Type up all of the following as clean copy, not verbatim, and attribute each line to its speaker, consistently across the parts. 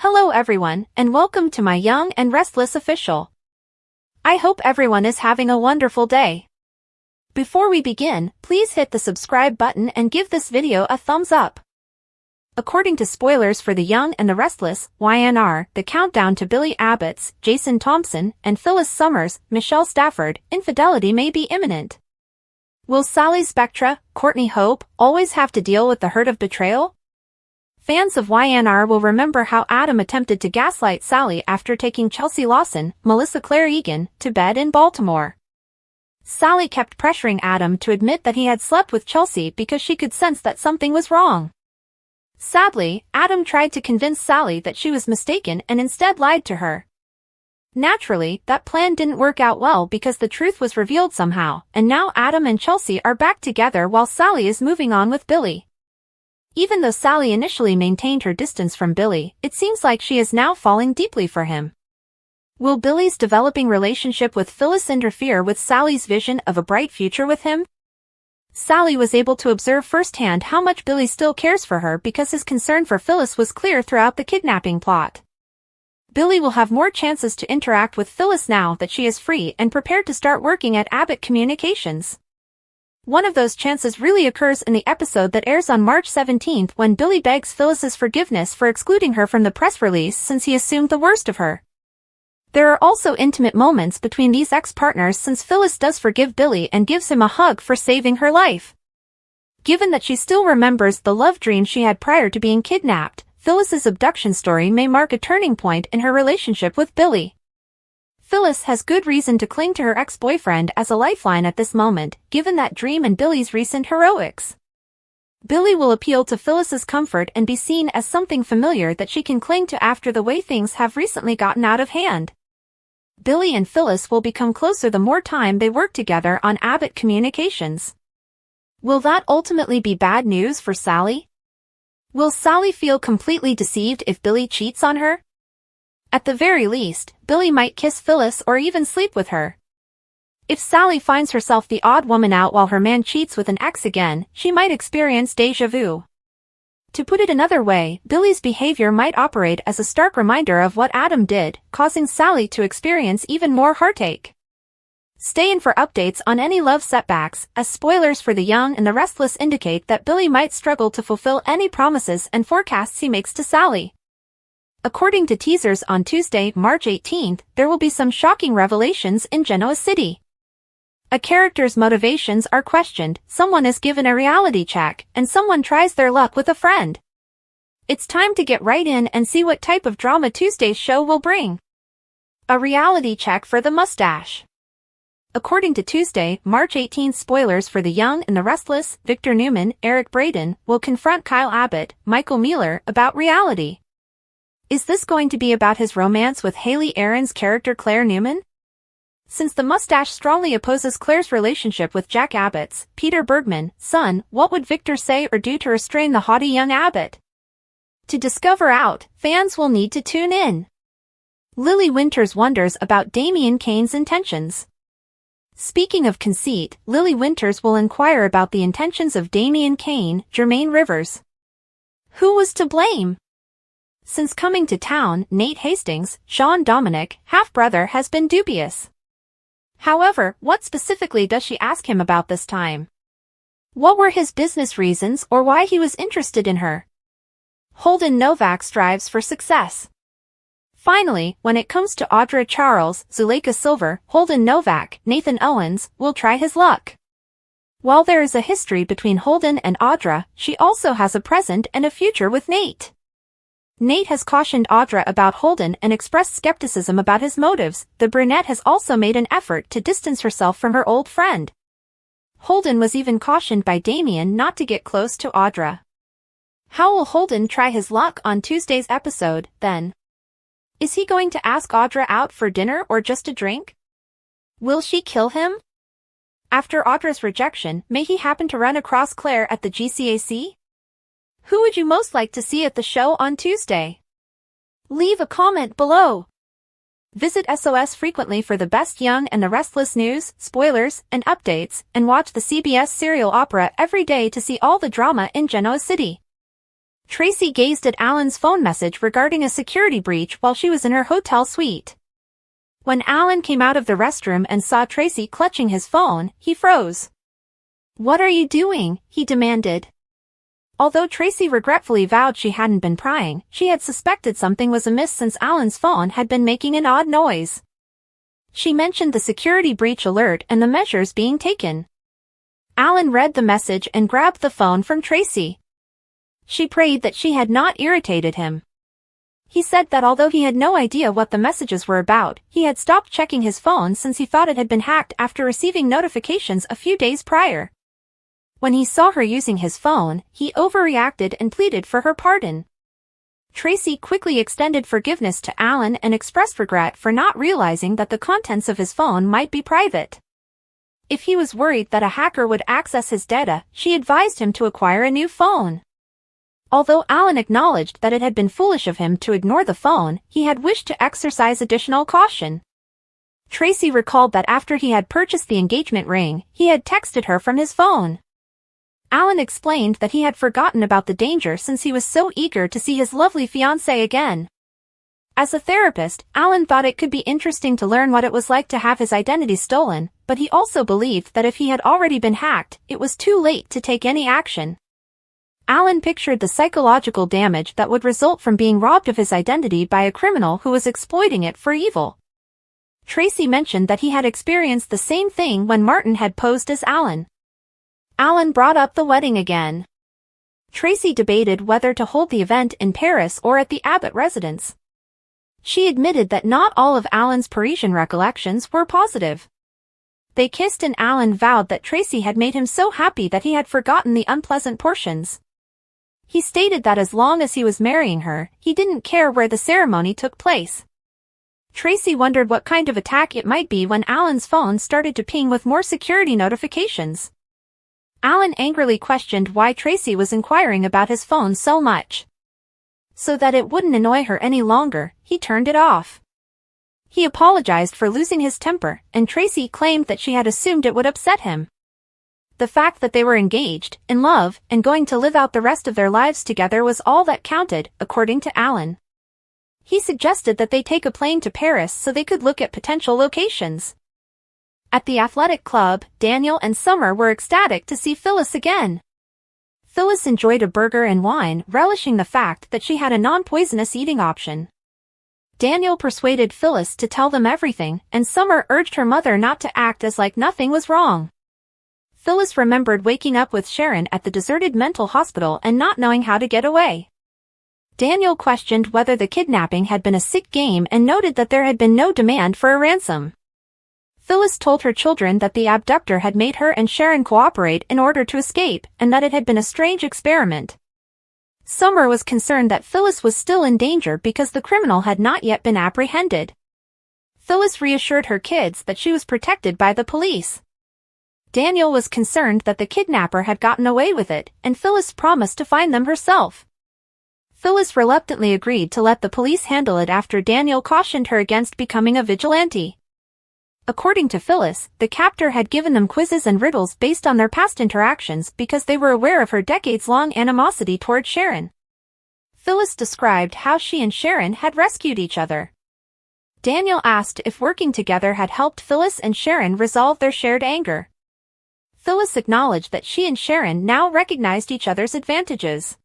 Speaker 1: Hello everyone, and welcome to my Young and Restless official. I hope everyone is having a wonderful day. Before we begin, please hit the subscribe button and give this video a thumbs up. According to spoilers for The Young and the Restless, YNR, the countdown to Billy Abbott's, Jason Thompson, and Phyllis Summers, Michelle Stafford, infidelity may be imminent. Will Sally Spectra, Courtney Hope, always have to deal with the hurt of betrayal? Fans of YNR will remember how Adam attempted to gaslight Sally after taking Chelsea Lawson, Melissa Claire Egan, to bed in Baltimore. Sally kept pressuring Adam to admit that he had slept with Chelsea because she could sense that something was wrong. Sadly, Adam tried to convince Sally that she was mistaken and instead lied to her. Naturally, that plan didn't work out well because the truth was revealed somehow, and now Adam and Chelsea are back together while Sally is moving on with Billy. Even though Sally initially maintained her distance from Billy, it seems like she is now falling deeply for him. Will Billy's developing relationship with Phyllis interfere with Sally's vision of a bright future with him? Sally was able to observe firsthand how much Billy still cares for her because his concern for Phyllis was clear throughout the kidnapping plot. Billy will have more chances to interact with Phyllis now that she is free and prepared to start working at Abbott Communications. One of those chances really occurs in the episode that airs on March 17th when Billy begs Phyllis's forgiveness for excluding her from the press release since he assumed the worst of her. There are also intimate moments between these ex-partners since Phyllis does forgive Billy and gives him a hug for saving her life. Given that she still remembers the love dream she had prior to being kidnapped, Phyllis's abduction story may mark a turning point in her relationship with Billy. Phyllis has good reason to cling to her ex-boyfriend as a lifeline at this moment, given that dream and Billy's recent heroics. Billy will appeal to Phyllis's comfort and be seen as something familiar that she can cling to after the way things have recently gotten out of hand. Billy and Phyllis will become closer the more time they work together on Abbott Communications. Will that ultimately be bad news for Sally? Will Sally feel completely deceived if Billy cheats on her? At the very least, Billy might kiss Phyllis or even sleep with her. If Sally finds herself the odd woman out while her man cheats with an ex again, she might experience déjà vu. To put it another way, Billy's behavior might operate as a stark reminder of what Adam did, causing Sally to experience even more heartache. Stay in for updates on any love setbacks, as spoilers for The Young and the Restless indicate that Billy might struggle to fulfill any promises and forecasts he makes to Sally. According to teasers on Tuesday, March 18th, there will be some shocking revelations in Genoa City. A character's motivations are questioned, someone is given a reality check, and someone tries their luck with a friend. It's time to get right in and see what type of drama Tuesday's show will bring. A reality check for the mustache. According to Tuesday, March 18th, spoilers for The Young and the Restless, Victor Newman, Eric Braeden, will confront Kyle Abbott, Michael Mueller, about reality. Is this going to be about his romance with Haley Aaron's character Claire Newman? Since the mustache strongly opposes Claire's relationship with Jack Abbott's, Peter Bergman, son, what would Victor say or do to restrain the haughty young Abbott? To discover out, fans will need to tune in. Lily Winters wonders about Damian Kane's intentions. Speaking of conceit, Lily Winters will inquire about the intentions of Damian Kane, Jermaine Rivers. Who was to blame? Since coming to town, Nate Hastings, Sean Dominic, half-brother, has been dubious. However, what specifically does she ask him about this time? What were his business reasons or why he was interested in her? Holden Novak strives for success. Finally, when it comes to Audra Charles, Zuleika Silver, Holden Novak, Nathan Owens, will try his luck. While there is a history between Holden and Audra, she also has a present and a future with Nate. Nate has cautioned Audra about Holden and expressed skepticism about his motives. The brunette has also made an effort to distance herself from her old friend. Holden was even cautioned by Damian not to get close to Audra. How will Holden try his luck on Tuesday's episode, then? Is he going to ask Audra out for dinner or just a drink? Will she kill him? After Audra's rejection, may he happen to run across Claire at the GCAC? Who would you most like to see at the show on Tuesday? Leave a comment below. Visit SOS frequently for the best Young and the Restless news, spoilers, and updates, and watch the CBS serial opera every day to see all the drama in Genoa City. Tracy gazed at Alan's phone message regarding a security breach while she was in her hotel suite. When Alan came out of the restroom and saw Tracy clutching his phone, he froze. "What are you doing?" he demanded. Although Tracy regretfully vowed she hadn't been prying, she had suspected something was amiss since Alan's phone had been making an odd noise. She mentioned the security breach alert and the measures being taken. Alan read the message and grabbed the phone from Tracy. She prayed that she had not irritated him. He said that although he had no idea what the messages were about, he had stopped checking his phone since he thought it had been hacked after receiving notifications a few days prior. When he saw her using his phone, he overreacted and pleaded for her pardon. Tracy quickly extended forgiveness to Alan and expressed regret for not realizing that the contents of his phone might be private. If he was worried that a hacker would access his data, she advised him to acquire a new phone. Although Alan acknowledged that it had been foolish of him to ignore the phone, he had wished to exercise additional caution. Tracy recalled that after he had purchased the engagement ring, he had texted her from his phone. Alan explained that he had forgotten about the danger since he was so eager to see his lovely fiancée again. As a therapist, Alan thought it could be interesting to learn what it was like to have his identity stolen, but he also believed that if he had already been hacked, it was too late to take any action. Alan pictured the psychological damage that would result from being robbed of his identity by a criminal who was exploiting it for evil. Tracy mentioned that he had experienced the same thing when Martin had posed as Alan. Alan brought up the wedding again. Tracy debated whether to hold the event in Paris or at the Abbott residence. She admitted that not all of Alan's Parisian recollections were positive. They kissed and Alan vowed that Tracy had made him so happy that he had forgotten the unpleasant portions. He stated that as long as he was marrying her, he didn't care where the ceremony took place. Tracy wondered what kind of attack it might be when Alan's phone started to ping with more security notifications. Alan angrily questioned why Tracy was inquiring about his phone so much. So that it wouldn't annoy her any longer, he turned it off. He apologized for losing his temper, and Tracy claimed that she had assumed it would upset him. The fact that they were engaged, in love, and going to live out the rest of their lives together was all that counted, according to Alan. He suggested that they take a plane to Paris so they could look at potential locations. At the athletic club, Daniel and Summer were ecstatic to see Phyllis again. Phyllis enjoyed a burger and wine, relishing the fact that she had a non-poisonous eating option. Daniel persuaded Phyllis to tell them everything, and Summer urged her mother not to act as like nothing was wrong. Phyllis remembered waking up with Sharon at the deserted mental hospital and not knowing how to get away. Daniel questioned whether the kidnapping had been a sick game and noted that there had been no demand for a ransom. Phyllis told her children that the abductor had made her and Sharon cooperate in order to escape, and that it had been a strange experiment. Summer was concerned that Phyllis was still in danger because the criminal had not yet been apprehended. Phyllis reassured her kids that she was protected by the police. Daniel was concerned that the kidnapper had gotten away with it, and Phyllis promised to find them herself. Phyllis reluctantly agreed to let the police handle it after Daniel cautioned her against becoming a vigilante. According to Phyllis, the captor had given them quizzes and riddles based on their past interactions because they were aware of her decades-long animosity toward Sharon. Phyllis described how she and Sharon had rescued each other. Daniel asked if working together had helped Phyllis and Sharon resolve their shared anger. Phyllis acknowledged that she and Sharon now recognized each other's advantages.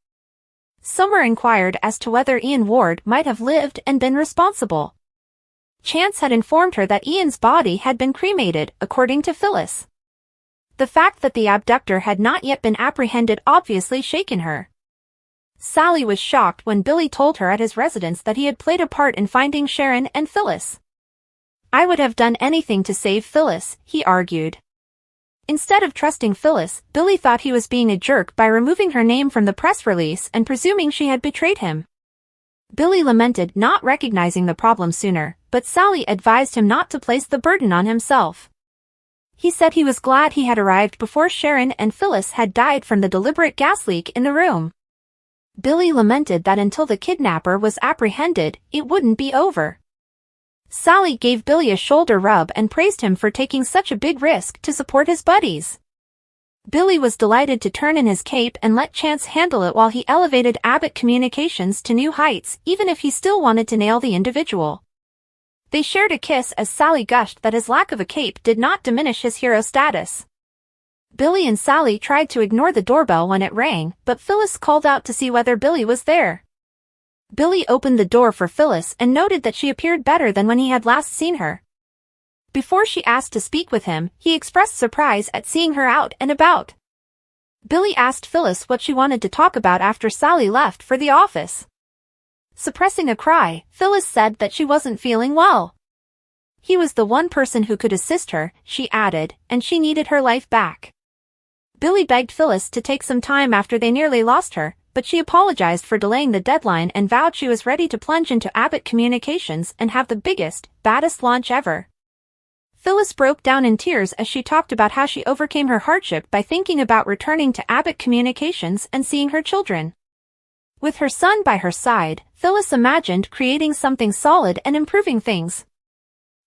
Speaker 1: Summer inquired as to whether Ian Ward might have lived and been responsible. Chance had informed her that Ian's body had been cremated, according to Phyllis. The fact that the abductor had not yet been apprehended obviously shaken her. Sally was shocked when Billy told her at his residence that he had played a part in finding Sharon and Phyllis. "I would have done anything to save Phyllis," he argued. Instead of trusting Phyllis, Billy thought he was being a jerk by removing her name from the press release and presuming she had betrayed him. Billy lamented not recognizing the problem sooner, but Sally advised him not to place the burden on himself. He said he was glad he had arrived before Sharon and Phyllis had died from the deliberate gas leak in the room. Billy lamented that until the kidnapper was apprehended, it wouldn't be over. Sally gave Billy a shoulder rub and praised him for taking such a big risk to support his buddies. Billy was delighted to turn in his cape and let Chance handle it while he elevated Abbott Communications to new heights, even if he still wanted to nail the individual. They shared a kiss as Sally gushed that his lack of a cape did not diminish his hero status. Billy and Sally tried to ignore the doorbell when it rang, but Phyllis called out to see whether Billy was there. Billy opened the door for Phyllis and noted that she appeared better than when he had last seen her. Before she asked to speak with him, he expressed surprise at seeing her out and about. Billy asked Phyllis what she wanted to talk about after Sally left for the office. Suppressing a cry, Phyllis said that she wasn't feeling well. He was the one person who could assist her, she added, and she needed her life back. Billy begged Phyllis to take some time after they nearly lost her, but she apologized for delaying the deadline and vowed she was ready to plunge into Abbott Communications and have the biggest, baddest launch ever. Phyllis broke down in tears as she talked about how she overcame her hardship by thinking about returning to Abbott Communications and seeing her children. With her son by her side, Phyllis imagined creating something solid and improving things.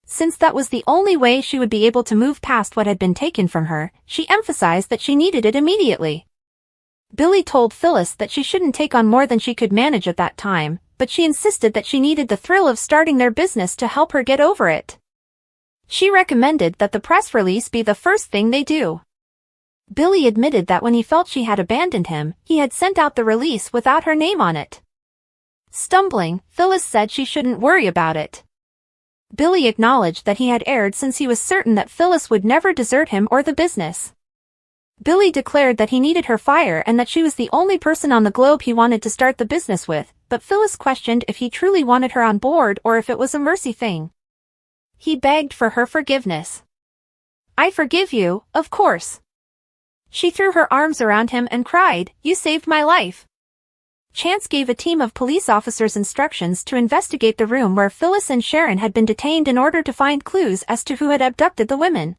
Speaker 1: Since that was the only way she would be able to move past what had been taken from her, she emphasized that she needed it immediately. Billy told Phyllis that she shouldn't take on more than she could manage at that time, but she insisted that she needed the thrill of starting their business to help her get over it. She recommended that the press release be the first thing they do. Billy admitted that when he felt she had abandoned him, he had sent out the release without her name on it. Stumbling, Phyllis said she shouldn't worry about it. Billy acknowledged that he had erred since he was certain that Phyllis would never desert him or the business. Billy declared that he needed her fire and that she was the only person on the globe he wanted to start the business with, but Phyllis questioned if he truly wanted her on board or if it was a mercy thing. He begged for her forgiveness. "I forgive you, of course." She threw her arms around him and cried, "You saved my life." Chance gave a team of police officers instructions to investigate the room where Phyllis and Sharon had been detained in order to find clues as to who had abducted the women.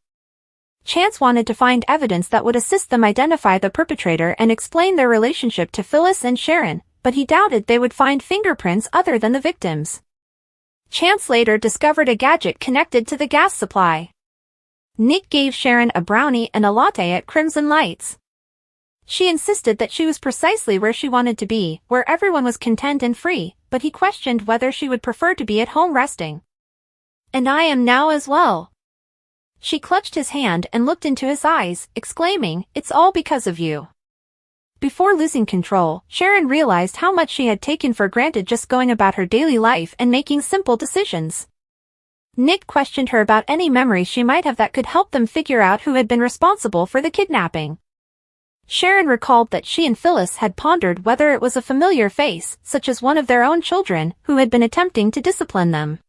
Speaker 1: Chance wanted to find evidence that would assist them identify the perpetrator and explain their relationship to Phyllis and Sharon, but he doubted they would find fingerprints other than the victims. Chance later discovered a gadget connected to the gas supply. Nick gave Sharon a brownie and a latte at Crimson Lights. She insisted that she was precisely where she wanted to be, where everyone was content and free, but he questioned whether she would prefer to be at home resting. "And I am now as well." She clutched his hand and looked into his eyes, exclaiming, "It's all because of you." Before losing control, Sharon realized how much she had taken for granted just going about her daily life and making simple decisions. Nick questioned her about any memory she might have that could help them figure out who had been responsible for the kidnapping. Sharon recalled that she and Phyllis had pondered whether it was a familiar face, such as one of their own children, who had been attempting to discipline them.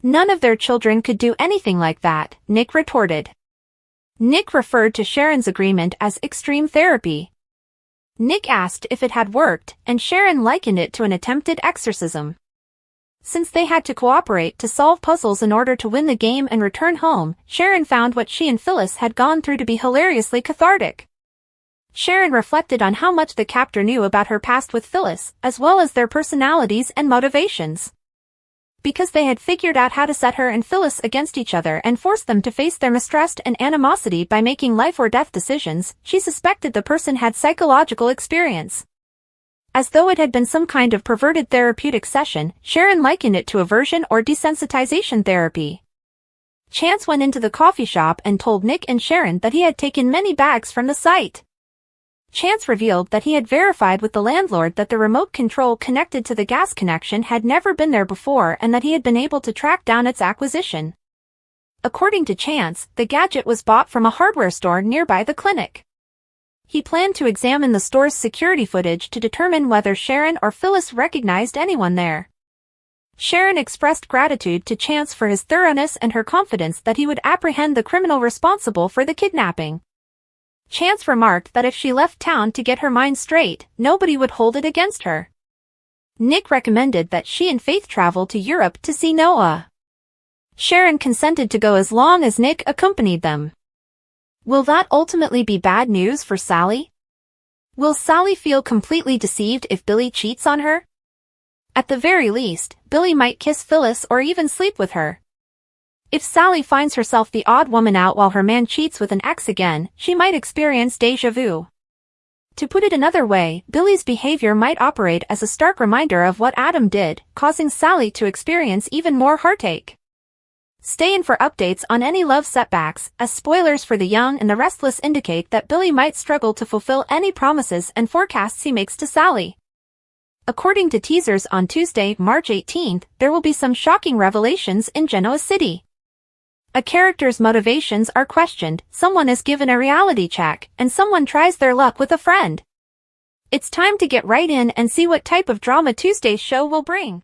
Speaker 1: "None of their children could do anything like that," Nick retorted. Nick referred to Sharon's agreement as extreme therapy. Nick asked if it had worked, and Sharon likened it to an attempted exorcism. Since they had to cooperate to solve puzzles in order to win the game and return home, Sharon found what she and Phyllis had gone through to be hilariously cathartic. Sharon reflected on how much the captor knew about her past with Phyllis, as well as their personalities and motivations. Because they had figured out how to set her and Phyllis against each other and force them to face their mistrust and animosity by making life-or-death decisions, she suspected the person had psychological experience. As though it had been some kind of perverted therapeutic session, Sharon likened it to aversion or desensitization therapy. Chance went into the coffee shop and told Nick and Sharon that he had taken many bags from the site. Chance revealed that he had verified with the landlord that the remote control connected to the gas connection had never been there before and that he had been able to track down its acquisition. According to Chance, the gadget was bought from a hardware store nearby the clinic. He planned to examine the store's security footage to determine whether Sharon or Phyllis recognized anyone there. Sharon expressed gratitude to Chance for his thoroughness and her confidence that he would apprehend the criminal responsible for the kidnapping. Chance remarked that if she left town to get her mind straight, nobody would hold it against her. Nick recommended that she and Faith travel to Europe to see Noah. Sharon consented to go as long as Nick accompanied them. Will that ultimately be bad news for Sally? Will Sally feel completely deceived if Billy cheats on her? At the very least, Billy might kiss Phyllis or even sleep with her. If Sally finds herself the odd woman out while her man cheats with an ex again, she might experience déjà vu. To put it another way, Billy's behavior might operate as a stark reminder of what Adam did, causing Sally to experience even more heartache. Stay in for updates on any love setbacks, as spoilers for The Young and the Restless indicate that Billy might struggle to fulfill any promises and forecasts he makes to Sally. According to teasers on Tuesday, March 18th, there will be some shocking revelations in Genoa City. A character's motivations are questioned, someone is given a reality check, and someone tries their luck with a friend. It's time to get right in and see what type of drama Tuesday's show will bring.